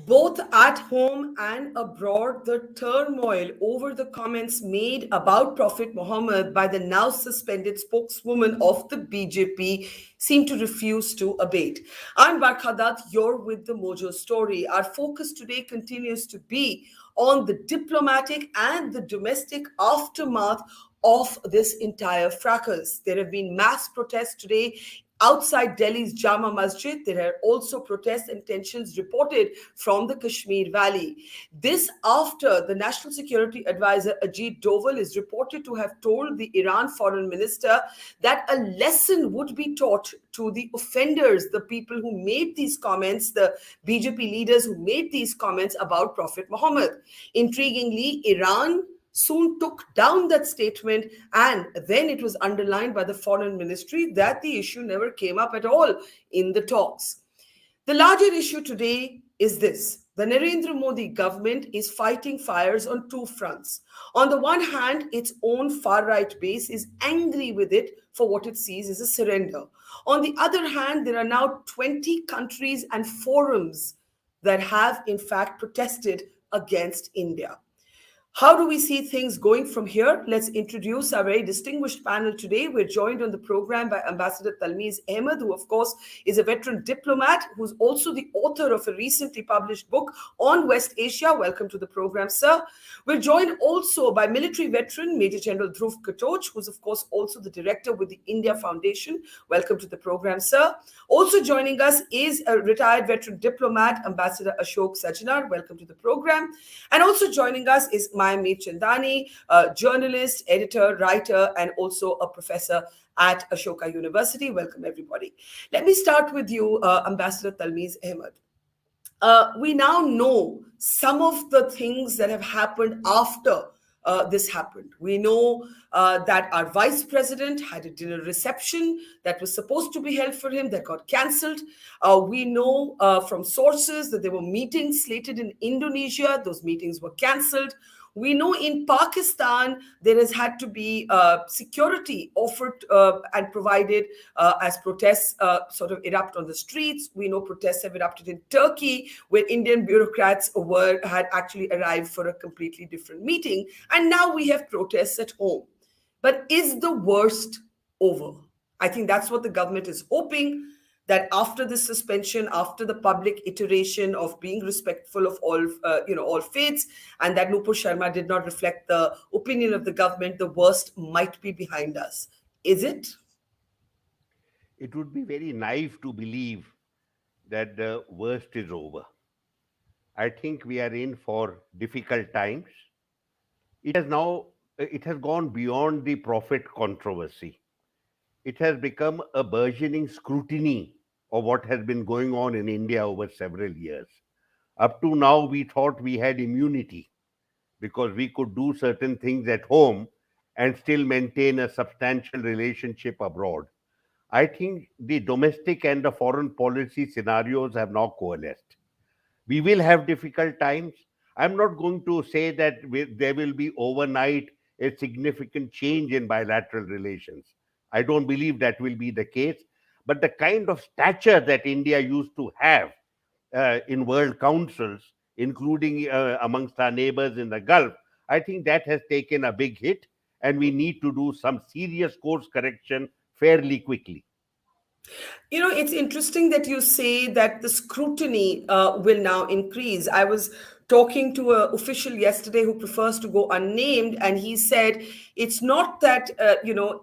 Both at home and abroad, the turmoil over the comments made about Prophet Mohammed by the now suspended spokeswoman of the BJP seem to refuse to abate. I'm Barkha Dutt, you're with the Mojo story. Our focus today continues to be on the diplomatic and the domestic aftermath of this entire fracas. There have been mass protests today outside Delhi's Jama Masjid. There are also protests and tensions reported from the Kashmir Valley. This after the National Security Advisor Ajit Doval is reported to have told the Iran Foreign Minister that a lesson would be taught to the offenders, the people who made these comments, the BJP leaders who made these comments about Prophet Muhammad. Intriguingly, Iran soon took down that statement, and then it was underlined by the foreign ministry that the issue never came up at all in the talks. The larger issue today is this. The Narendra Modi government is fighting fires on two fronts. On the one hand, its own far-right base is angry with it for what it sees as a surrender. On the other hand, there are now 20 countries and forums that have in fact protested against India. How do we see things going from here? Let's introduce our very distinguished panel today. We're joined on the program by Ambassador Talmiz Ahmed, who, of course, is a veteran diplomat who's also the author of a recently published book on West Asia. Welcome to the program, sir. We're joined also by military veteran Major General Dhruv Katoch, who's, of course, also the director with the India Foundation. Welcome to the program, sir. Also joining us is a retired veteran diplomat, Ambassador Ashok Sajnar. Welcome to the program. And also joining us is Mayamit Chandani, a journalist, editor, writer, and also a professor at Ashoka University. Welcome, everybody. Let me start with you, Ambassador Talmiz Ahmed. We now know some of the things that have happened after this happened. We know that our vice president had a dinner reception that was supposed to be held for him that got cancelled. We know from sources that there were meetings slated in Indonesia. Those meetings were cancelled. We know in Pakistan, there has had to be security offered and provided as protests sort of erupt on the streets. We know protests have erupted in Turkey, where Indian bureaucrats had actually arrived for a completely different meeting. And now we have protests at home. But is the worst over? I think that's what the government is hoping, that after this suspension, after the public iteration of being respectful of all faiths, and that Nupur Sharma did not reflect the opinion of the government, the worst might be behind us. Is it? It would be very naive to believe that the worst is over. I think we are in for difficult times. It has gone beyond the prophet controversy. It has become a burgeoning scrutiny of what has been going on in India over several years. Up to now, we thought we had immunity because we could do certain things at home and still maintain a substantial relationship abroad. I think the domestic and the foreign policy scenarios have now coalesced. We will have difficult times. I'm not going to say that there will be overnight a significant change in bilateral relations. I don't believe that will be the case. But the kind of stature that India used to have in world councils, including amongst our neighbors in the Gulf, I think that has taken a big hit, and we need to do some serious course correction fairly quickly. You know, it's interesting that you say that the scrutiny will now increase. I was talking to an official yesterday who prefers to go unnamed, and he said it's not that,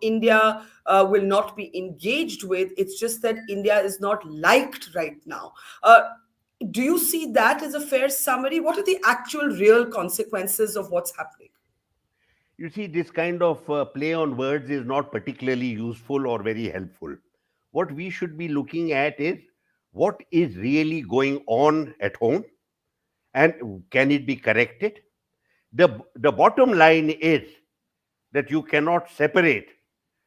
India will not be engaged with, it's just that India is not liked right now. Do you see that as a fair summary? What are the actual real consequences of what's happening? You see, this kind of play on words is not particularly useful or very helpful. What we should be looking at is what is really going on at home and can it be corrected? The bottom line is that you cannot separate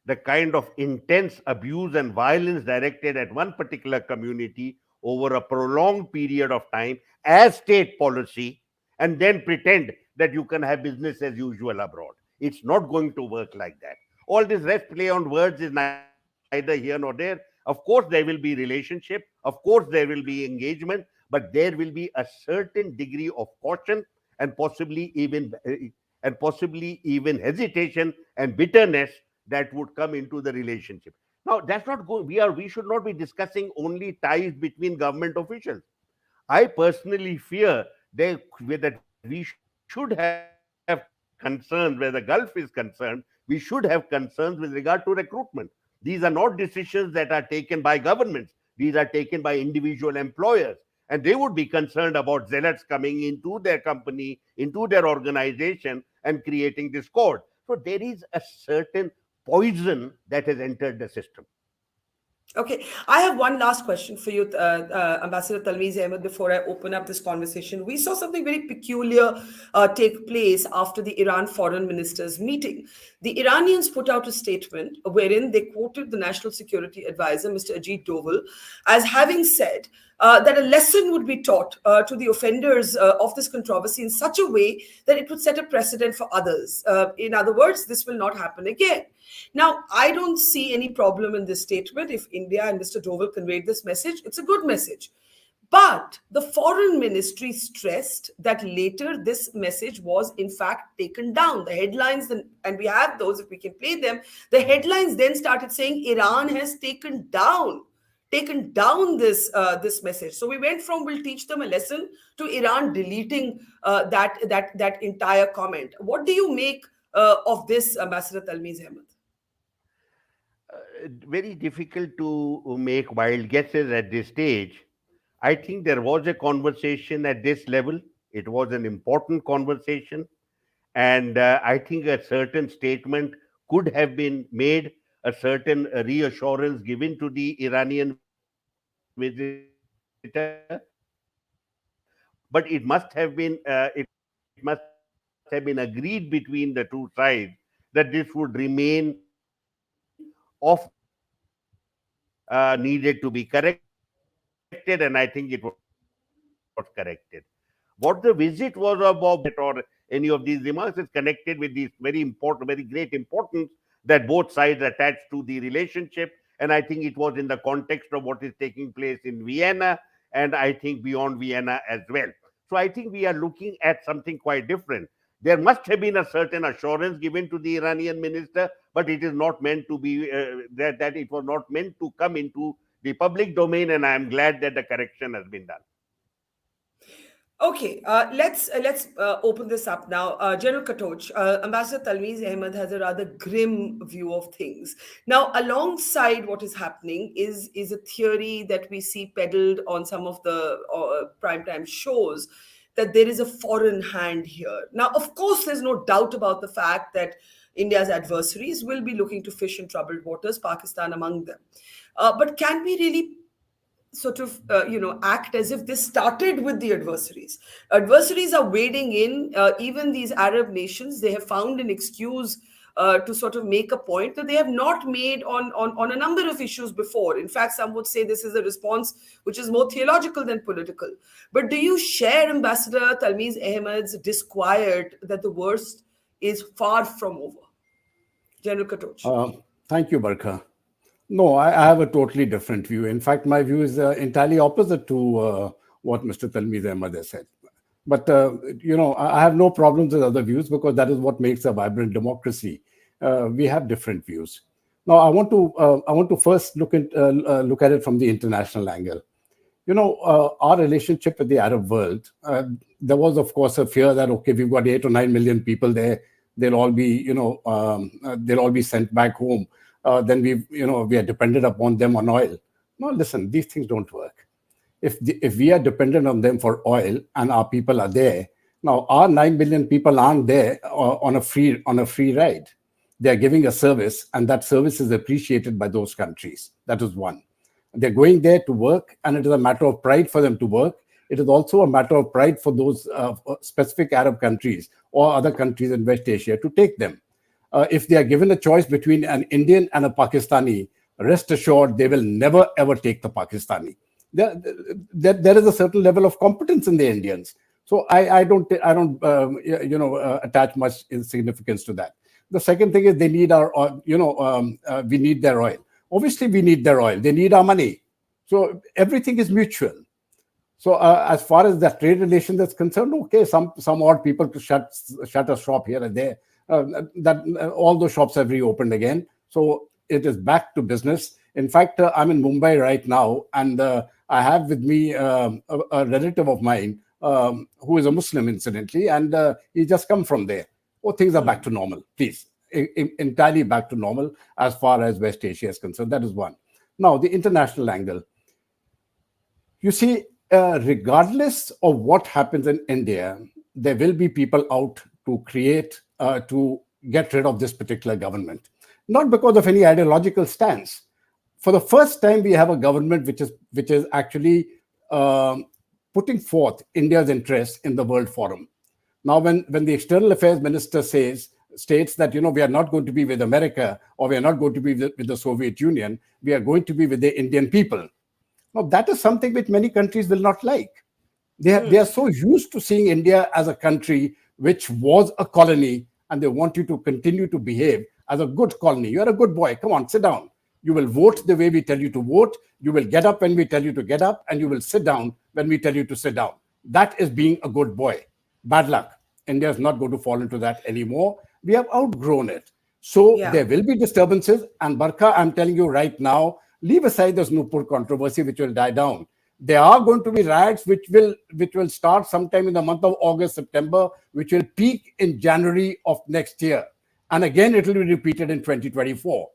the kind of intense abuse and violence directed at one particular community over a prolonged period of time as state policy and then pretend that you can have business as usual abroad. It's not going to work like that. All this rest play on words is neither here nor there. Of course, there will be relationship. Of course, there will be engagement. but there will be a certain degree of caution and possibly even hesitation and bitterness that would come into the relationship. Now, that's not good. We should not be discussing only ties between government officials. I personally fear that we should have concerns where the Gulf is concerned. We should have concerns with regard to recruitment. These are not decisions that are taken by governments. These are taken by individual employers. And they would be concerned about zealots coming into their company, into their organization, and creating discord. So there is a certain poison that has entered the system. Okay, I have one last question for you, Ambassador Talmiz Ahmed, before I open up this conversation. We saw something very peculiar take place after the Iran foreign ministers' meeting. The Iranians put out a statement wherein they quoted the National Security Advisor, Mr. Ajit Doval, as having said that a lesson would be taught to the offenders of this controversy in such a way that it would set a precedent for others. In other words, this will not happen again. Now, I don't see any problem in this statement. If India and Mr. Doval conveyed this message, it's a good message. But the foreign ministry stressed that later this message was in fact taken down. The headlines, and we have those if we can play them, the headlines then started saying Iran has taken down this message. So we went from "we'll teach them a lesson" to Iran deleting that entire comment. What do you make of this, Ambassador Talmiz Ahmed? Very difficult to make wild guesses at this stage. I think there was a conversation at this level. It was an important conversation. And I think a certain statement could have been made, a certain reassurance given to the Iranian visitor. But it must have been agreed between the two sides that this would remain off the table. Needed to be corrected, and I think it was corrected. What the visit was about, or any of these remarks, is connected with these very important, very great importance that both sides attach to the relationship. And I think it was in the context of what is taking place in Vienna, and I think beyond Vienna as well. So I think we are looking at something quite different. There must have been a certain assurance given to the Iranian minister, but it is not meant to be that it was not meant to come into the public domain. And I am glad that the correction has been done. Okay, let's open this up now. General Katoch, Ambassador Talmiz Ahmed has a rather grim view of things. Now, alongside what is happening is a theory that we see peddled on some of the primetime shows, that there is a foreign hand here. Now, of course, there's no doubt about the fact that India's adversaries will be looking to fish in troubled waters, Pakistan among them. But can we really sort of act as if this started with the adversaries are wading in, even these Arab nations? They have found an excuse to sort of make a point that they have not made on a number of issues before. In fact, some would say this is a response which is more theological than political. But do you share Ambassador Talmiz Ahmed's disquiet that the worst is far from over? General Katoch. Thank you, Barkha. No, I have a totally different view. In fact, my view is entirely opposite to what Mr. Talmiz Ahmed has said. But, I have no problems with other views because that is what makes a vibrant democracy. We have different views. Now, I want to first look at it from the international angle. Our relationship with the Arab world, there was, of course, a fear that, okay, we've got 8 or 9 million people there. They'll all be sent back home. Then we are dependent upon them on oil. No, listen, these things don't work. If we are dependent on them for oil and our people are there, now our 9 million people aren't there on a free ride. They are giving a service, and that service is appreciated by those countries. That is one. They're going there to work, and it is a matter of pride for them to work. It is also a matter of pride for those specific Arab countries or other countries in West Asia to take them. If they are given a choice between an Indian and a Pakistani, rest assured they will never ever take the Pakistani. There is a certain level of competence in the Indians, so I don't attach much significance to that. The second thing is they need we need their oil. Obviously, we need their oil. They need our money. So everything is mutual. So as far as the trade relations is concerned, okay, some odd people to shut a shop here and there. That all those shops have reopened again, so it is back to business. In fact, I'm in Mumbai right now, and I have with me a relative of mine who is a Muslim, incidentally, and he just come from there. Oh, things are back to normal, please, entirely back to normal as far as West Asia is concerned. That is one. Now, the international angle. You see, regardless of what happens in India, there will be people out to to get rid of this particular government. Not because of any ideological stance. For the first time, we have a government which is actually putting forth India's interests in the World Forum. Now, when the External Affairs Minister states that we are not going to be with America, or we are not going to be with the Soviet Union, we are going to be with the Indian people. Now, that is something which many countries will not like. They are so used to seeing India as a country which was a colony, and they want you to continue to behave as a good colony. You're a good boy. Come on, sit down. You will vote the way we tell you to vote. You will get up when we tell you to get up, and you will sit down when we tell you to sit down. That is being a good boy. Bad luck. India is not going to fall into that anymore. We have outgrown it. So Yeah. there will be disturbances. And Barkha, I'm telling you right now, leave aside this Nupur controversy, which will die down. There are going to be riots which will start sometime in the month of August, September, which will peak in January of next year. And again, it will be repeated in 2024.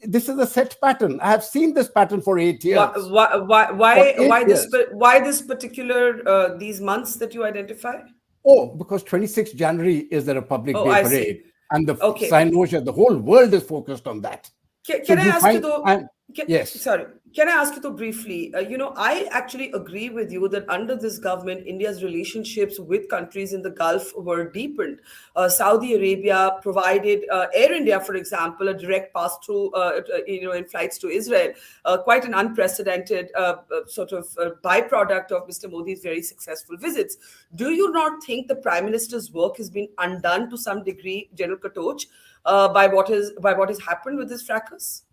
This is a set pattern. I have seen this pattern for 8 Why, years. why, For why, eight why this, years. why this particular, these months that you identify? Oh, because 26th January is the Republic Oh, Day I parade. see. And the Okay. Sinosia, the whole world is focused on that. So Can I you ask you find, though? and yes. Sorry, can I ask you though briefly? I actually agree with you that under this government, India's relationships with countries in the Gulf were deepened. Saudi Arabia provided Air India, for example, a direct pass through, in flights to Israel. Quite an unprecedented sort of byproduct of Mr. Modi's very successful visits. Do you not think the Prime Minister's work has been undone to some degree, General Katoch? By what has happened with this fracas?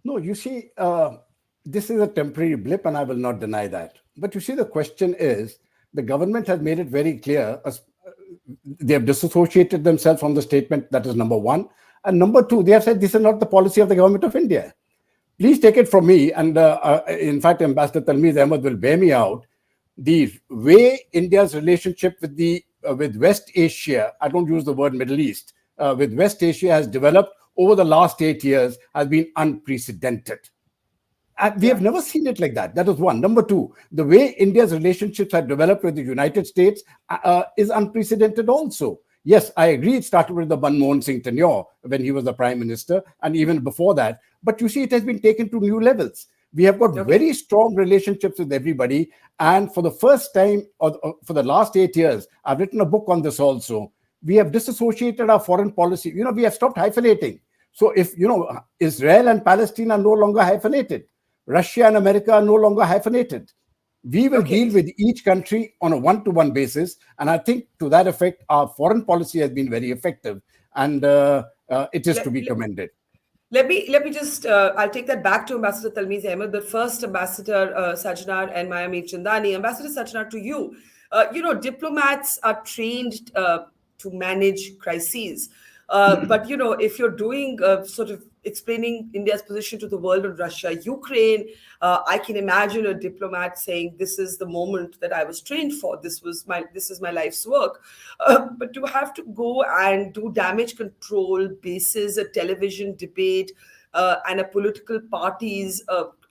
No, you see, this is a temporary blip, and I will not deny that. But you see, the question is the government has made it very clear. They have disassociated themselves from the statement. That is number one. And number two, they have said this is not the policy of the government of India. Please take it from me. And in fact, Ambassador Talmiz Ahmed will bear me out. The way India's relationship with West Asia, I don't use the word Middle East, with West Asia has developed over the last 8 years has been unprecedented. And we have Yeah. never seen it like that. That is one. Number two, the way India's relationships have developed with the United States is unprecedented also. Yes, I agree. It started with the Manmohan Singh tenure when he was the prime minister, and even before that. But you see, it has been taken to new levels. We have got Okay. very strong relationships with everybody. And for the first time, or for the last 8 years, I've written a book on this also. We have disassociated our foreign policy. We have stopped hyphenating. So if, Israel and Palestine are no longer hyphenated, Russia and America are no longer hyphenated. We will Okay. deal with each country on a one-to-one basis. And I think to that effect, our foreign policy has been very effective. And it is to Let, be let, commended. let me just I'll take that back to Ambassador Talmiz Ahmed, but first Ambassador Sajnar and Mayami Chandani. Ambassador Sajnar, to you. Diplomats are trained to manage crises. But if you're doing sort of explaining India's position to the world on Russia, Ukraine, I can imagine a diplomat saying, "This is the moment that I was trained for. This is my life's work." But to have to go and do damage control basis, a television debate, and a political party's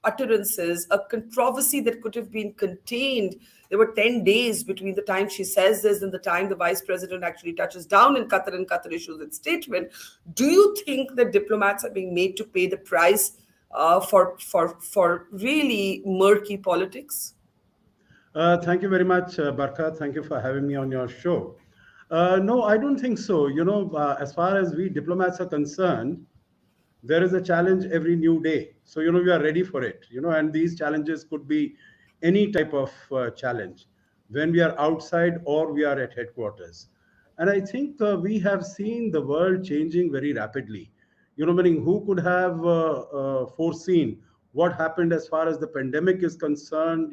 utterances, a controversy that could have been contained. There were 10 days between the time she says this and the time the vice president actually touches down in Qatar and Qatar issues its statement. Do you think that diplomats are being made to pay the price for really murky politics? Thank you very much, Barkha. Thank you for having me on your show. No, I don't think so. As far as we diplomats are concerned, there is a challenge every new day. So, we are ready for it, and these challenges could be any type of challenge when we are outside or we are at headquarters. And I think we have seen the world changing very rapidly. Meaning who could have foreseen what happened as far as the pandemic is concerned,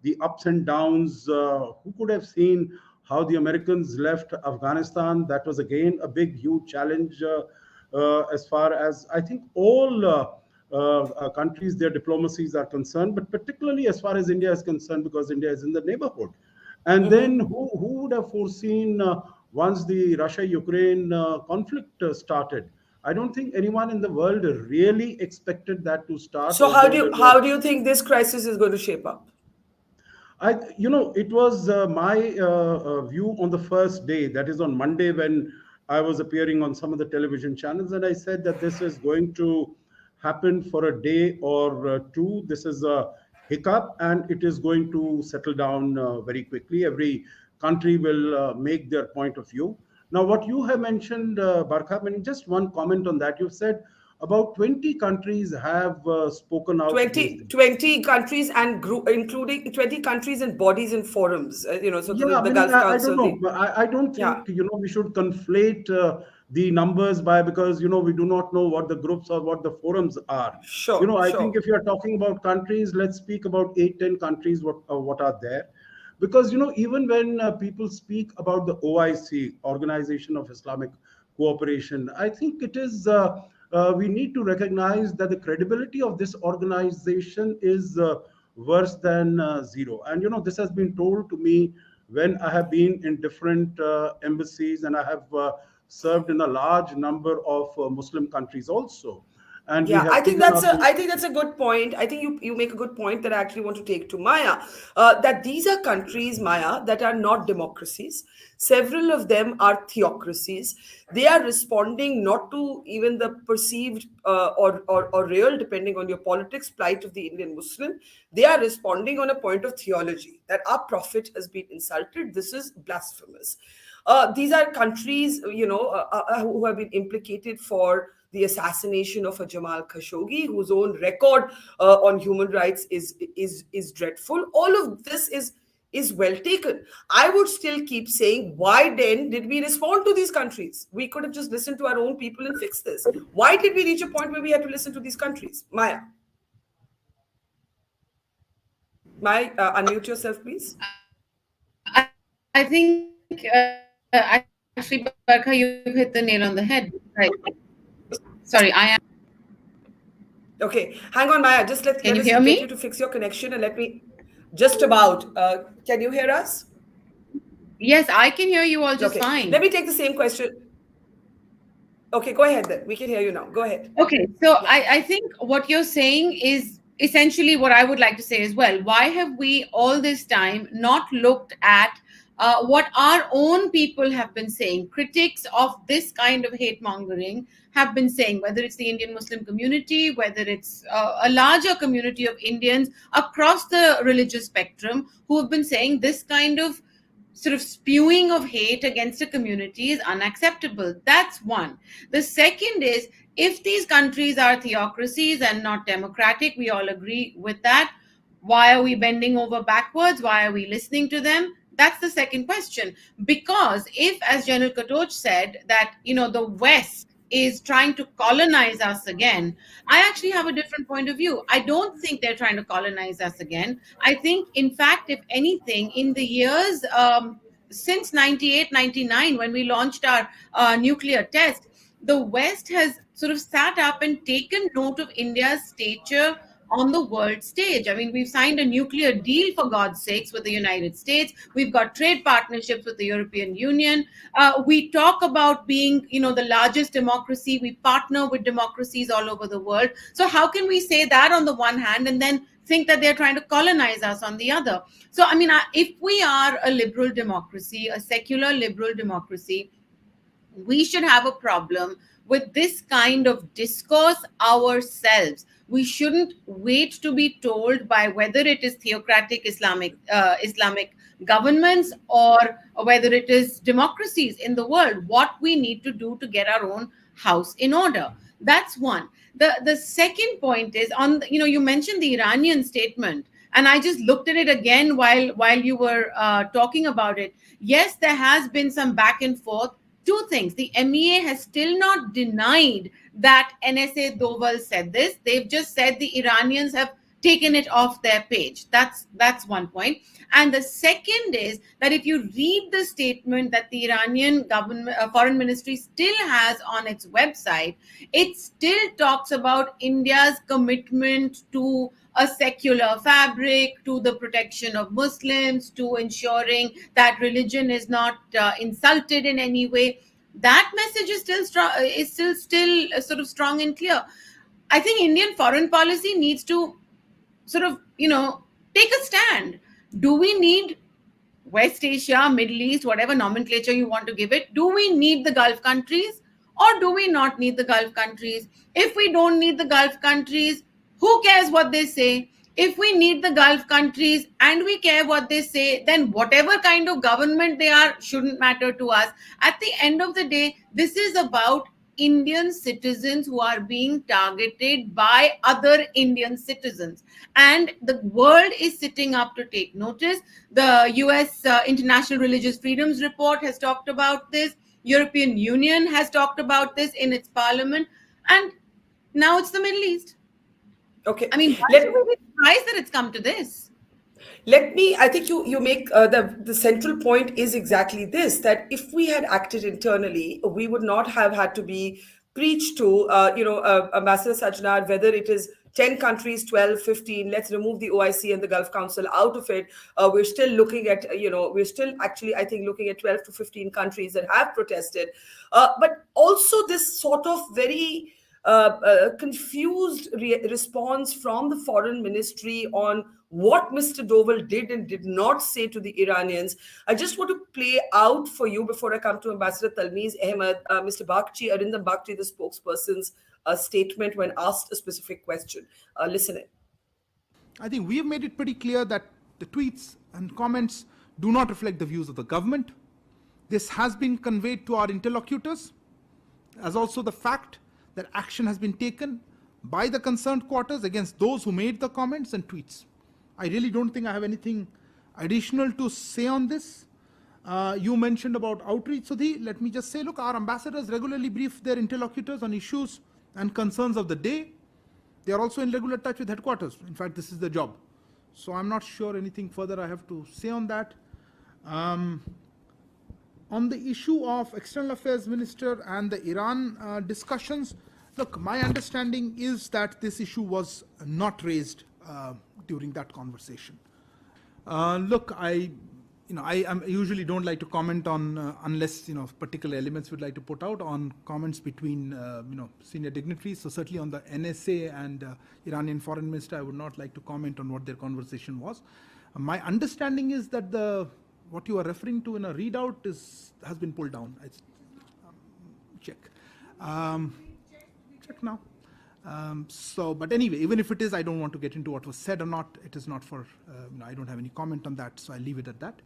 the ups and downs. Who could have seen how the Americans left Afghanistan? That was again a big, huge challenge as far as I think all countries, their diplomacies are concerned, but particularly as far as India is concerned, because India is in the neighborhood. And then who would have foreseen once the Russia-Ukraine conflict started? I don't think anyone in the world really expected that to start, So although there were. how do you think this crisis is going to shape up? It was my view on the first day, that is on Monday, when I was appearing on some of the television channels, and I said that this is going to happen for a day or two. This is a hiccup, and it is going to settle down very quickly. Every country will make their point of view. Now, what you have mentioned, Barkha, just one comment on that. You've said about 20 countries have spoken out against it. 20 countries and group, including 20 countries and bodies and forums, so Yeah, the Gulf I don't Council, know. But I don't yeah, think, we should conflate the numbers by, because, we do not know what the groups or what the forums are. sure, I think sure. if you are talking about countries, let's speak about 8, 10 countries, what are there. Because, even when people speak about the OIC, Organization of Islamic Cooperation, I think it is, we need to recognize that the credibility of this organization is worse than zero. And this has been told to me when I have been in different embassies, and I have served in a large number of Muslim countries also. And we Yeah, have taken up the. I think that's a good point. I think you make a good point that I actually want to take to Maya. That these are countries, Maya, that are not democracies. Several of them are theocracies. They are responding not to even the perceived or real, depending on your politics, plight of the Indian Muslim. They are responding on a point of theology that our prophet has been insulted. This is blasphemous. These are countries, who have been implicated for the assassination of a Jamal Khashoggi, whose own record on human rights is dreadful. All of this is well taken. I would still keep saying, why then did we respond to these countries? We could have just listened to our own people and fixed this. Why did we reach a point where we had to listen to these countries? Maya, unmute yourself, please. I think actually, Barkha, you've hit the nail on the head. Right. Sorry, I am. Okay, hang on, Maya. Just Can you let us hear get me? you to fix your connection and let me. Just about. Can you hear us? Yes, I can hear you all just Okay. fine. Let me take the same question. Okay, go ahead then. We can hear you now. Go ahead. Okay, so Yeah. I think what you're saying is essentially what I would like to say as well. Why have we all this time not looked at what our own people have been saying? Critics of this kind of hate mongering have been saying, whether it's the Indian Muslim community, whether it's a larger community of Indians across the religious spectrum, who have been saying this kind of sort of spewing of hate against a community is unacceptable. That's one. The second is, if these countries are theocracies and not democratic, we all agree with that. Why are we bending over backwards? Why are we listening to them? That's the second question. Because if, as General Katoch said, that the West is trying to colonize us again, I actually have a different point of view. I don't think they're trying to colonize us again. I think, in fact, if anything, in the years since 98, 99, when we launched our nuclear test, the West has sort of sat up and taken note of India's stature on the world stage. I mean, we've signed a nuclear deal, for God's sakes, with the United States. We've got trade partnerships with the European Union. We talk about being, the largest democracy. We partner with democracies all over the world. So how can we say that on the one hand and then think that they're trying to colonize us on the other? So, I mean, if we are a liberal democracy, a secular liberal democracy, we should have a problem with this kind of discourse ourselves. We shouldn't wait to be told by whether it is theocratic Islamic governments or whether it is democracies in the world what we need to do to get our own house in order. That's one. The second point is on you mentioned the Iranian statement, and I just looked at it again while you were talking about it. Yes, there has been some back and forth. Two things. The MEA has still not denied that NSA Doval said this. They've just said the Iranians have taken it off their page. That's one point. And the second is that if you read the statement that the Iranian government foreign ministry still has on its website, it still talks about India's commitment to a secular fabric, to the protection of Muslims, to ensuring that religion is not insulted in any way. That message is still strong, is still sort of strong and clear. I think Indian foreign policy needs to sort of, take a stand. Do we need West Asia, Middle East, whatever nomenclature you want to give it? Do we need the Gulf countries, or do we not need the Gulf countries? If we don't need the Gulf countries, who cares what they say? If we need the Gulf countries and we care what they say, then whatever kind of government they are shouldn't matter to us. At the end of the day, this is about Indian citizens who are being targeted by other Indian citizens. And the world is sitting up to take notice. The US International Religious Freedoms Report has talked about this. European Union has talked about this in its parliament. And now it's the Middle East. Okay. I mean, why should Let we be surprised that it's come to this? let me I think you make the central point is exactly this, that if we had acted internally, we would not have had to be preached to Ambassador Sajjan, whether it is 10 countries, 12, 15. Let's remove the OIC and the Gulf Council out of it. We're still looking at, we're still actually, I think, looking at 12 to 15 countries that have protested. But also this sort of very confused response from the foreign ministry on what Mr. Doval did and did not say to the Iranians. I just want to play out for you before I come to Ambassador Talmiz Ahmed, Mr. Bakhchi, Arindam Bakhchi, the spokesperson's statement when asked a specific question. Listen in. I think we have made it pretty clear that the tweets and comments do not reflect the views of the government. This has been conveyed to our interlocutors, as also the fact that action has been taken by the concerned quarters against those who made the comments and tweets. I really don't think I have anything additional to say on this. You mentioned about outreach, Sudhi. Let me just say, look, our ambassadors regularly brief their interlocutors on issues and concerns of the day. They are also in regular touch with headquarters. In fact, this is their job. So I'm not sure anything further I have to say on that. On the issue of External Affairs Minister and the Iran discussions, look, my understanding is that this issue was not raised during that conversation. Look, I usually don't like to comment on unless particular elements would like to put out on comments between senior dignitaries. So certainly on the NSA and Iranian Foreign Minister, I would not like to comment on what their conversation was. My understanding is that what you are referring to in a readout has been pulled down. Check. Check now. But anyway, even if it is, I don't want to get into what was said or not. It is not for, I don't have any comment on that, so I'll leave it at that.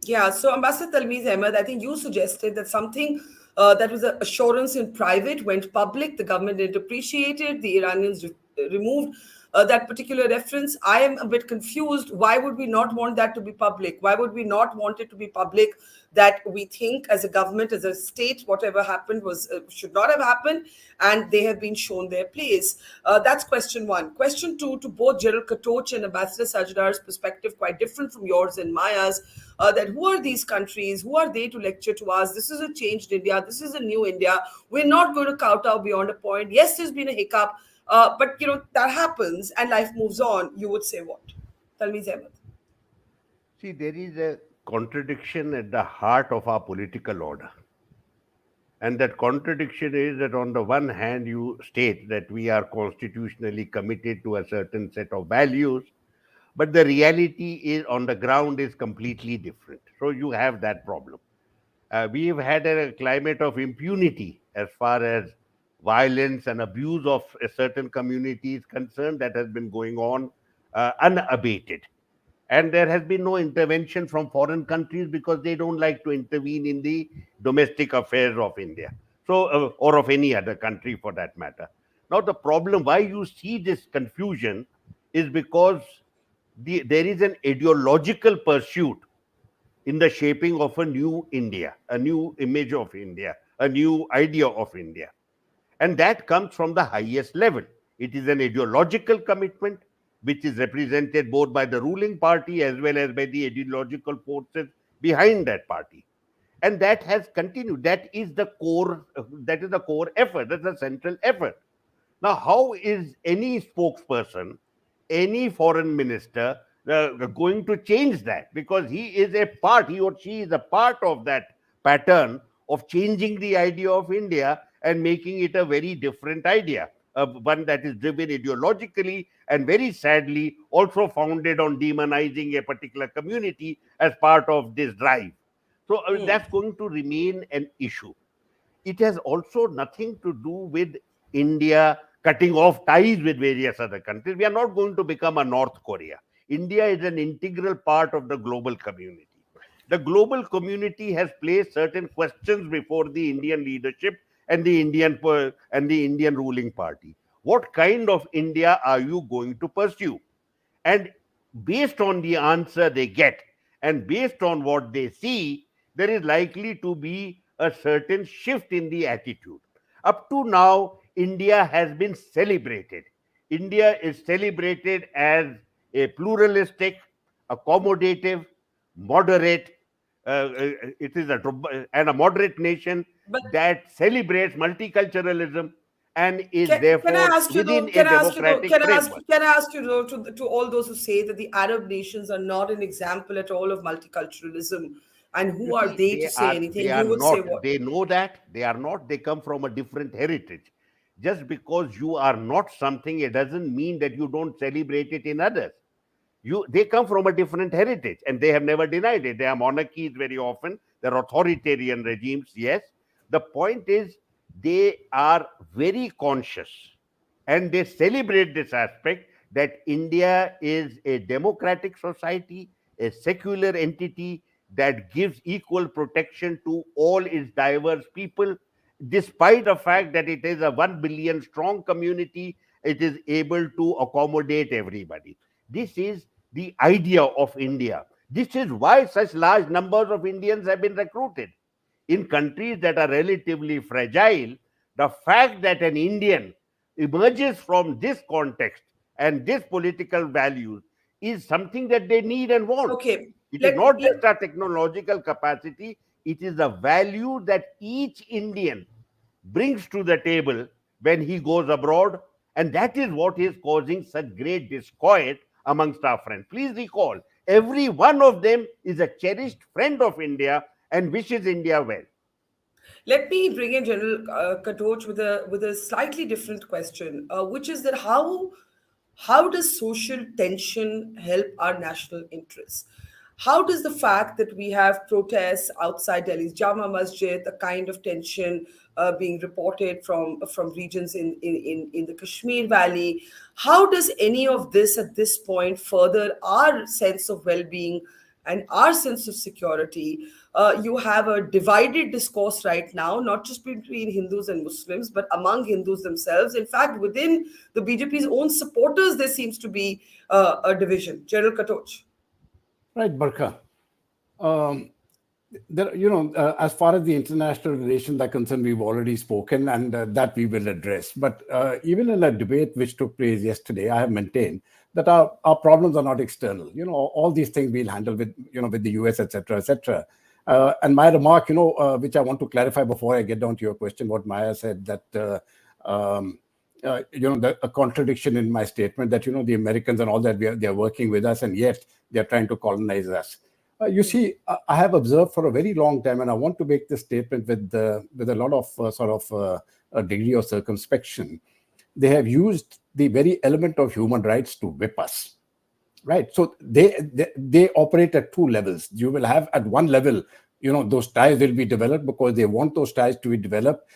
Yeah, so Ambassador Talmiz Ahmed, I think you suggested that something that was an assurance in private went public. The government didn't appreciate it. The Iranians removed that particular reference. I am a bit confused. Why would we not want that to be public? Why would we not want it to be public that we think as a government, as a state, whatever happened was should not have happened, and they have been shown their place? That's question one. Question two, to both General Katoch and Ambassador Sajdar's perspective, quite different from yours and Maya's, that who are these countries? Who are they to lecture to us? This is a changed India. This is a new India. We're not going to kowtow beyond a point. Yes, there's been a hiccup. But that happens and life moves on. You would say what? Talmiz Ahmed. See, there is a contradiction at the heart of our political order. And that contradiction is that on the one hand, you state that we are constitutionally committed to a certain set of values, but the reality is on the ground is completely different. So you have that problem. We've had a climate of impunity as far as violence and abuse of a certain community is concerned that has been going on unabated. And there has been no intervention from foreign countries because they don't like to intervene in the domestic affairs of India, or of any other country for that matter. Now, the problem why you see this confusion is because there is an ideological pursuit in the shaping of a new India, a new image of India, a new idea of India. And that comes from the highest level. It is an ideological commitment which is represented both by the ruling party as well as by the ideological forces behind that party. And that has continued. That is the core. That is the core effort. That's the central effort. Now, how is any spokesperson, any foreign minister going to change that? Because he or she is a part of that pattern of changing the idea of India and making it a very different idea, one that is driven ideologically and very sadly also founded on demonizing a particular community as part of this drive. So that's going to remain an issue. It has also nothing to do with India cutting off ties with various other countries. We are not going to become a North Korea. India is an integral part of the global community. The global community has placed certain questions before the Indian leadership and the Indian ruling party. What kind of India are you going to pursue? And based on the answer they get and based on what they see, there is likely to be a certain shift in the attitude. Up to now, India has been celebrated. India is celebrated as a pluralistic, accommodative, moderate, it is a moderate nation But that celebrates multiculturalism and is can I therefore ask you though? within a democratic framework. Can I ask you though to all those who say that the Arab nations are not an example at all of multiculturalism, and You who are see, they to say they anything? You are would say not. what? They know that they are not. They come from a different heritage. Just because you are not something, it doesn't mean that you don't celebrate it in others. They come from a different heritage, and they have never denied it. They are monarchies very often. They're authoritarian regimes. Yes. The point is, they are very conscious, and they celebrate this aspect that India is a democratic society, a secular entity that gives equal protection to all its diverse people. Despite the fact that it is a 1 billion strong community, it is able to accommodate everybody. This is the idea of India. This is why such large numbers of Indians have been recruited. In countries that are relatively fragile, the fact that an Indian emerges from this context and this political values is something that they need and want. Okay, It is let not let just a technological capacity, it is a value that each Indian brings to the table when he goes abroad. And that is what is causing such great disquiet amongst our friends. Please recall, every one of them is a cherished friend of India and wishes India well. Let me bring in General Katoch with a slightly different question, which is that how does social tension help our national interests? How does the fact that we have protests outside Delhi's Jama Masjid, the kind of tension being reported from regions in the Kashmir Valley, how does any of this at this point further our sense of well-being and our sense of security? You have a divided discourse right now, not just between Hindus and Muslims, but among Hindus themselves. In fact, within the BJP's own supporters, there seems to be a division. General Katoch. Right, Barkha. Um, as far as the international relations are concerned, we've already spoken, and that we will address. But even in a debate which took place yesterday, I have maintained that our problems are not external. All these things we'll handle with the US, etc., etc. And my remark, which I want to clarify before I get down to your question, what Maya said, that a contradiction in my statement that the Americans and all that they're working with us, and yet they're trying to colonize us. You see, I have observed for a very long time, and I want to make this statement with a lot of a degree of circumspection. They have used the very element of human rights to whip us, right? So they operate at two levels. You will have at one level, those ties will be developed because they want those ties to be developed,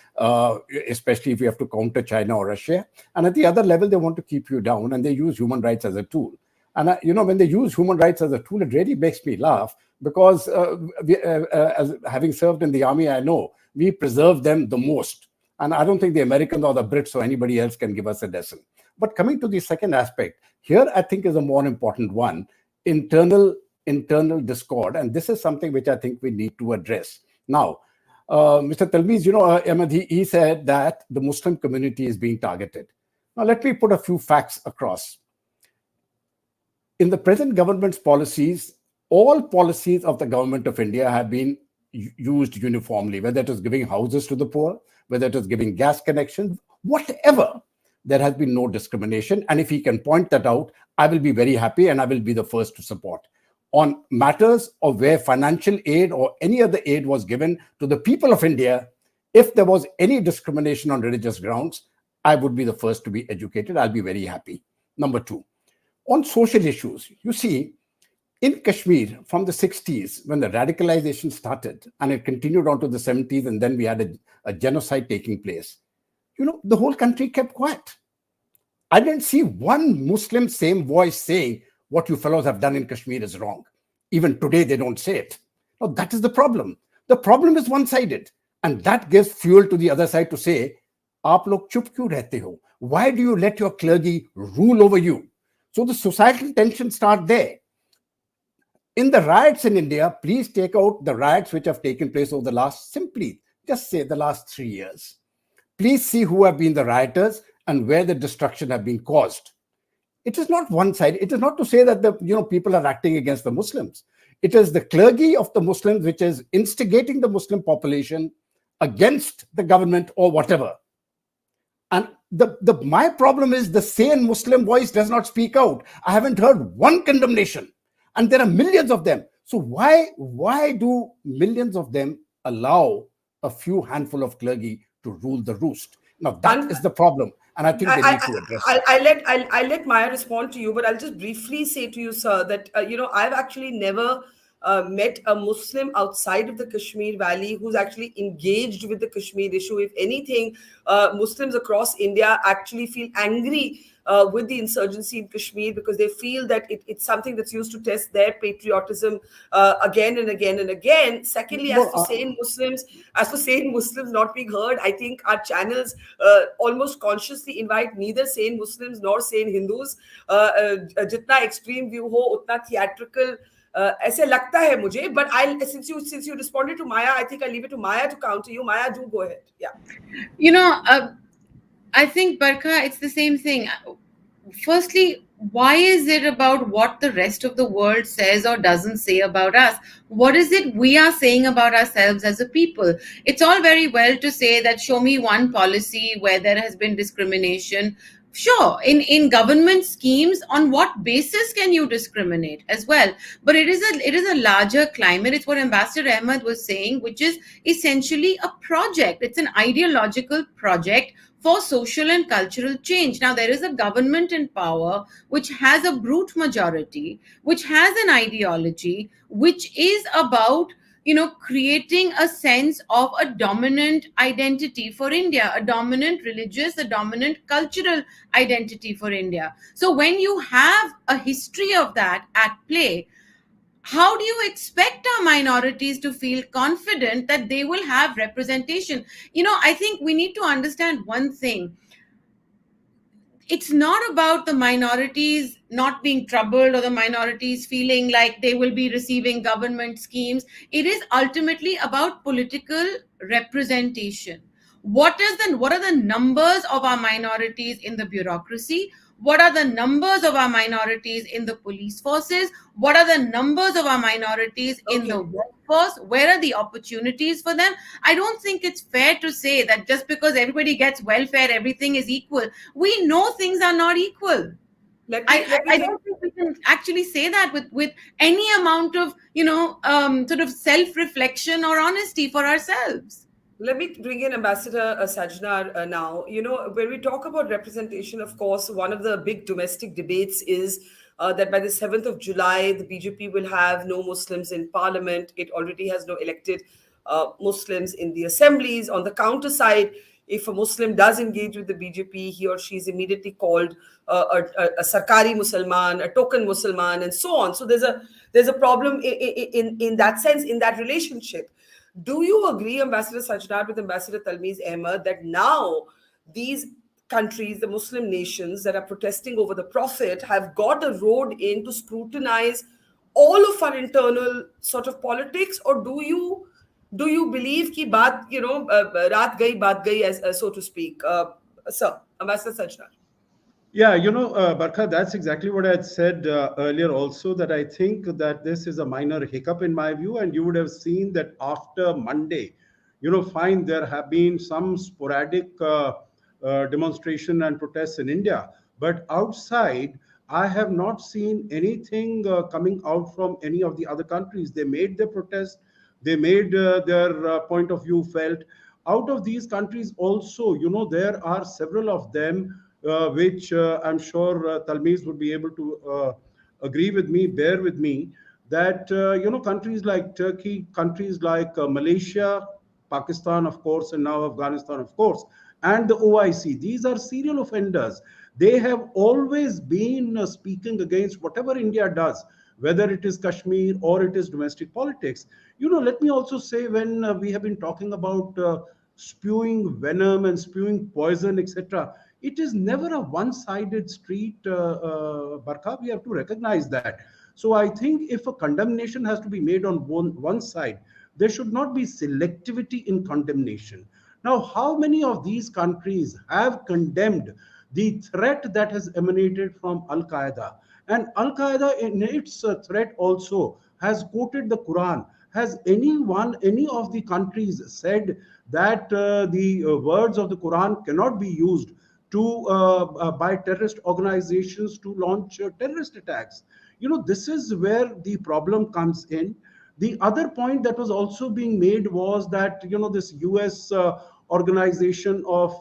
especially if you have to counter China or Russia. And at the other level, they want to keep you down, and they use human rights as a tool. And when they use human rights as a tool, it really makes me laugh because as having served in the army, I know we preserve them the most. And I don't think the Americans or the Brits or anybody else can give us a lesson. But coming to the second aspect, here I think is a more important one, internal discord. And this is something which I think we need to address. Now, Mr. Talmiz, Ahmed, he said that the Muslim community is being targeted. Now, let me put a few facts across. In the present government's policies, all policies of the government of India have been used uniformly, whether it is giving houses to the poor, whether it is giving gas connections, whatever. There has been no discrimination. And if he can point that out, I will be very happy and I will be the first to support. On matters of where financial aid or any other aid was given to the people of India, if there was any discrimination on religious grounds, I would be the first to be educated. I'll be very happy. Number two, on social issues, you see, in Kashmir from the 60s, when the radicalization started and it continued on to the 70s, and then we had a genocide taking place, the whole country kept quiet. I didn't see one Muslim same voice saying what you fellows have done in Kashmir is wrong. Even today, they don't say it. Now, that is the problem. The problem is one-sided. And that gives fuel to the other side to say, aap log chup kyun rehte ho? Why do you let your clergy rule over you? So the societal tensions start there. In the riots in India, please take out the riots which have taken place over the last, simply just say the last 3 years. Please see who have been the rioters and where the destruction have been caused. It is not one side. It is not to say that the people are acting against the Muslims. It is the clergy of the Muslims which is instigating the Muslim population against the government or whatever. And my problem is the sane Muslim voice does not speak out. I haven't heard one condemnation. And there are millions of them. So why do millions of them allow a few handful of clergy to rule the roost? Now, that is the problem. And I think they need to address it. I'll let Maya respond to you, but I'll just briefly say to you, sir, that, I've actually never met a Muslim outside of the Kashmir Valley who's actually engaged with the Kashmir issue. If anything, Muslims across India actually feel angry with the insurgency in Kashmir because they feel that it's something that's used to test their patriotism again and again and again. Secondly, as for sane Muslims not being heard, I think our channels almost consciously invite neither sane Muslims nor sane Hindus. Jitna extreme view ho, utna theatrical ऐसे लगता है मुझे, but since you responded to Maya, I think I'll leave it to Maya to counter you. Maya, do go ahead. Yeah. I think, Barkha, it's the same thing. Firstly, why is it about what the rest of the world says or doesn't say about us? What is it we are saying about ourselves as a people? It's all very well to say that show me one policy where there has been discrimination. Sure, in government schemes, on what basis can you discriminate as well? But it is a larger climate. It's what Ambassador Ahmed was saying, which is essentially a project. It's an ideological project for social and cultural change. Now, there is a government in power which has a brute majority, which has an ideology, which is about creating a sense of a dominant identity for India, a dominant religious, a dominant cultural identity for India. So when you have a history of that at play, how do you expect our minorities to feel confident that they will have representation? I think we need to understand one thing. It's not about the minorities not being troubled or the minorities feeling like they will be receiving government schemes. It is ultimately about political representation. What are the numbers of our minorities in the bureaucracy? What are the numbers of our minorities in the police forces? What are the numbers of our minorities in the workforce? Where are the opportunities for them? I don't think it's fair to say that just because everybody gets welfare, everything is equal. We know things are not equal. I don't think we can actually say that with any amount of, sort of self-reflection or honesty for ourselves. Let me bring in Ambassador Sajnar now. When we talk about representation, of course, one of the big domestic debates is that by the 7th of July, the BJP will have no Muslims in parliament. It already has no elected Muslims in the assemblies. On the counter side, if a Muslim does engage with the BJP, he or she is immediately called a Sarkari Musalman, a token Musalman, and so on. So there's a problem in that sense, in that relationship. Do you agree, Ambassador Sajnar, with Ambassador Talmiz Ahmed, that now these countries, the Muslim nations that are protesting over the Prophet, have got a road in to scrutinize all of our internal sort of politics? Or do you believe ki baat, raat gayi, baat gayi, as so to speak? Sir, Ambassador Sajnar. Yeah, Barkha, that's exactly what I had said earlier also, that I think that this is a minor hiccup in my view. And you would have seen that after Monday, fine, there have been some sporadic demonstration and protests in India. But outside, I have not seen anything coming out from any of the other countries. They made their protest, they made their point of view felt. Out of these countries also, there are several of them which I'm sure Talmiz would be able to agree with me, bear with me, that countries like Turkey, countries like Malaysia, Pakistan, of course, and now Afghanistan, of course, and the OIC. These are serial offenders. They have always been speaking against whatever India does, whether it is Kashmir or it is domestic politics. Let me also say, when we have been talking about spewing venom and spewing poison, etc., it is never a one-sided street, Barkha. We have to recognize that. So I think if a condemnation has to be made on one side, there should not be selectivity in condemnation. Now, how many of these countries have condemned the threat that has emanated from Al Qaeda? And Al Qaeda, in its threat, also has quoted the Quran. Has any of the countries said that the words of the Quran cannot be used to by terrorist organizations to launch terrorist attacks? This is where the problem comes in. The other point that was also being made was that this US organization of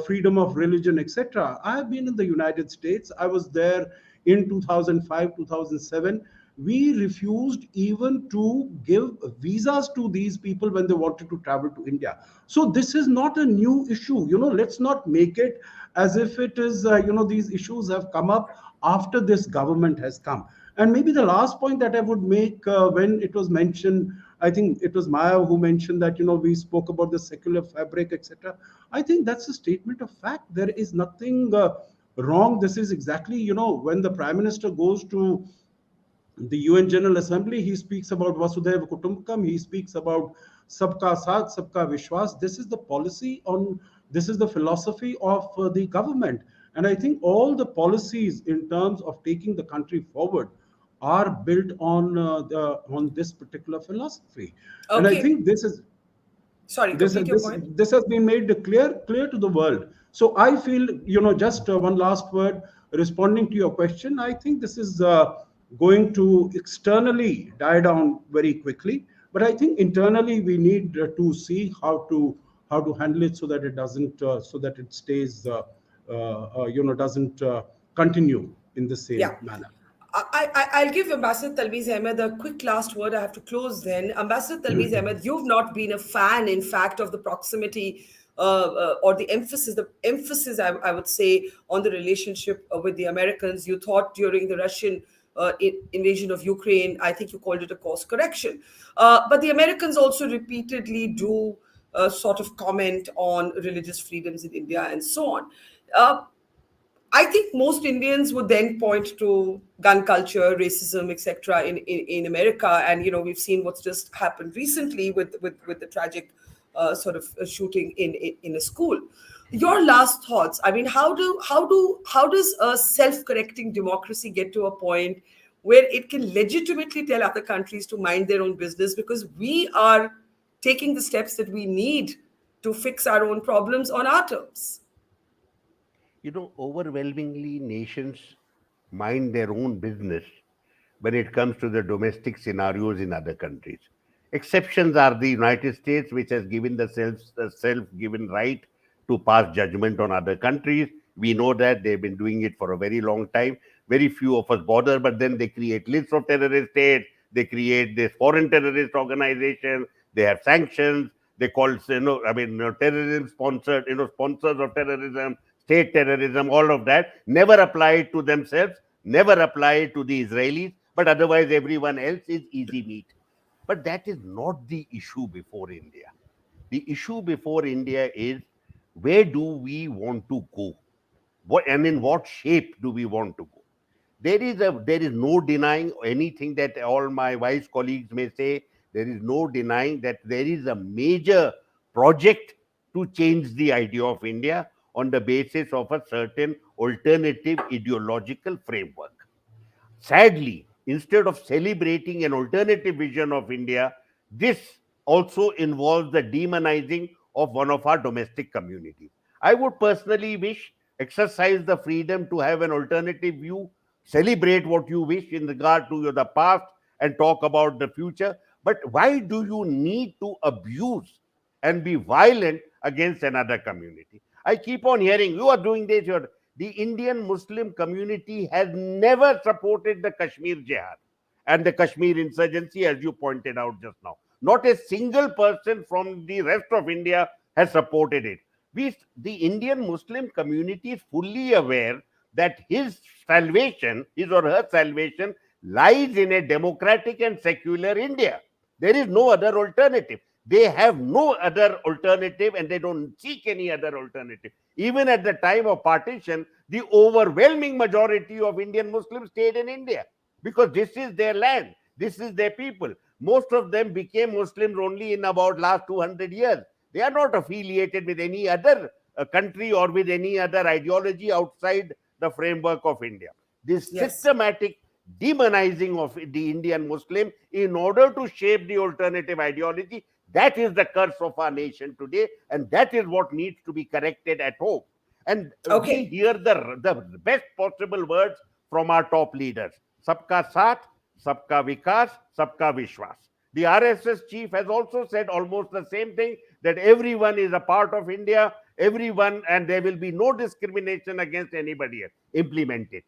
freedom of religion, etc. I have been in the United States. I was there in 2005, 2007. We refused even to give visas to these people when they wanted to travel to India. So this is not a new issue. Let's not make it as if it is, these issues have come up after this government has come. And maybe the last point that I would make, when it was mentioned, I think it was Maya who mentioned that, we spoke about the secular fabric, etc. I think that's a statement of fact. There is nothing wrong. This is exactly, when the Prime Minister goes to the UN General Assembly, he speaks about Vasudhaiva Kutumbakam, he speaks about Sabka Saath, Sabka Vishwas. This is the policy on, this is the philosophy of the government. And I think all the policies in terms of taking the country forward are built on this particular philosophy. And I Okay. think this is Sorry, this complete your this point. this has been made clear to the world. So I feel, just one last word responding to your question. I think this is going to externally die down very quickly, but I think internally we need to see how to handle it so that it doesn't so that it stays doesn't continue in the Yeah. same manner. I'll give Ambassador Talmiz Ahmed a quick last word. I have to close then. Ambassador Talmiz Ahmed, you've not been a fan, in fact, of the proximity or the emphasis, I would say, on the relationship with the Americans. You thought during the Russian invasion of Ukraine, I think you called it a course correction. But the Americans also repeatedly do sort of comment on religious freedoms in India and so on. Uh, I think most Indians would then point to gun culture, racism, etc. In America, and we've seen what's just happened recently with the tragic sort of shooting in a school. Your last thoughts? I mean, how does a self-correcting democracy get to a point where it can legitimately tell other countries to mind their own business because we are taking the steps that we need to fix our own problems on our terms? Overwhelmingly, nations mind their own business when it comes to the domestic scenarios in other countries. Exceptions are the United States, which has given the self-given right to pass judgment on other countries. We know that they've been doing it for a very long time. Very few of us bother, but then they create lists of terrorist states. They create this foreign terrorist organization. They have sanctions. They call, terrorism sponsored, sponsors of terrorism, state terrorism, all of that. Never apply to themselves, never apply to the Israelis, but otherwise everyone else is easy meat. But that is not the issue before India. The issue before India is, where do we want to go? What and in what shape do we want to go? There is no denying anything that all my wise colleagues may say. There is no denying that there is a major project to change the idea of India on the basis of a certain alternative ideological framework. Sadly, instead of celebrating an alternative vision of India, this also involves the demonizing of one of our domestic communities. I would personally wish exercise the freedom to have an alternative view, celebrate what you wish in regard to the past and talk about the future. But why do you need to abuse and be violent against another community? I keep on hearing you are doing this, the Indian Muslim community has never supported the Kashmir jihad and the Kashmir insurgency, as you pointed out just now. Not a single person from the rest of India has supported it. The Indian Muslim community is fully aware that his salvation, his or her salvation, lies in a democratic and secular India. There is no other alternative. They have no other alternative and they don't seek any other alternative. Even at the time of partition, the overwhelming majority of Indian Muslims stayed in India because this is their land, this is their people. Most of them became Muslims only in about last 200 years. They are not affiliated with any other country or with any other ideology outside the framework of India. This systematic demonizing of the Indian Muslim in order to shape the alternative ideology, that is the curse of our nation today, and that is what needs to be corrected at home. And we hear the best possible words from our top leaders. Sabka Saath, Sabka Vikas, Sabka Vishwas. The RSS chief has also said almost the same thing, that everyone is a part of India, everyone, and there will be no discrimination against anybody else. Implement it.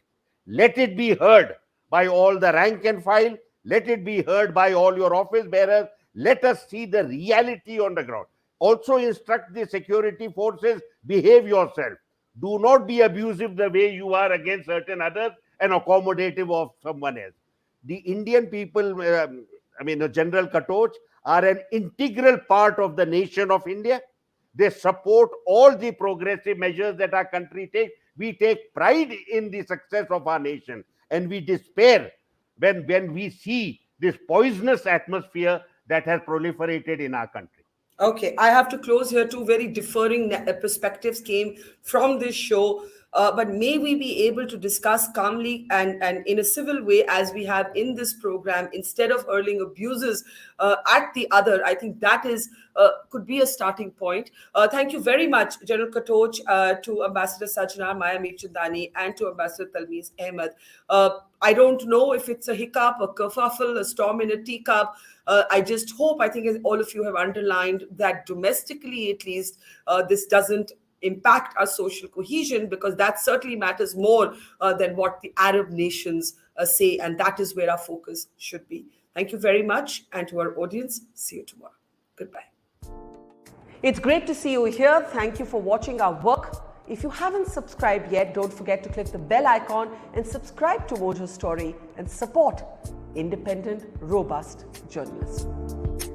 Let it be heard by all the rank and file. Let it be heard by all your office bearers. Let us see the reality on the ground. Also instruct the security forces, behave yourself. Do not be abusive the way you are against certain others and accommodative of someone else. The Indian people, General Katoch, are an integral part of the nation of India. They support all the progressive measures that our country takes. We take pride in the success of our nation, and we despair when we see this poisonous atmosphere that has proliferated in our country. Okay, I have to close here. Two very differing perspectives came from this show. But may we be able to discuss calmly and in a civil way as we have in this program, instead of hurling abuses at the other. I think that is could be a starting point. Thank you very much, General Katoch, to Ambassador Sajna Maya Mirchandani, and to Ambassador Talmiz Ahmed. I don't know if it's a hiccup, a kerfuffle, a storm in a teacup. I just hope, I think as all of you have underlined, that domestically at least this doesn't impact our social cohesion, because that certainly matters more than what the Arab nations say, and that is where our focus should be. Thank you very much, and to our audience, see you tomorrow. Goodbye. It's great to see you here. Thank you for watching our work. If you haven't subscribed yet, don't forget to click the bell icon and subscribe to Mojo Story and support independent, robust journalism.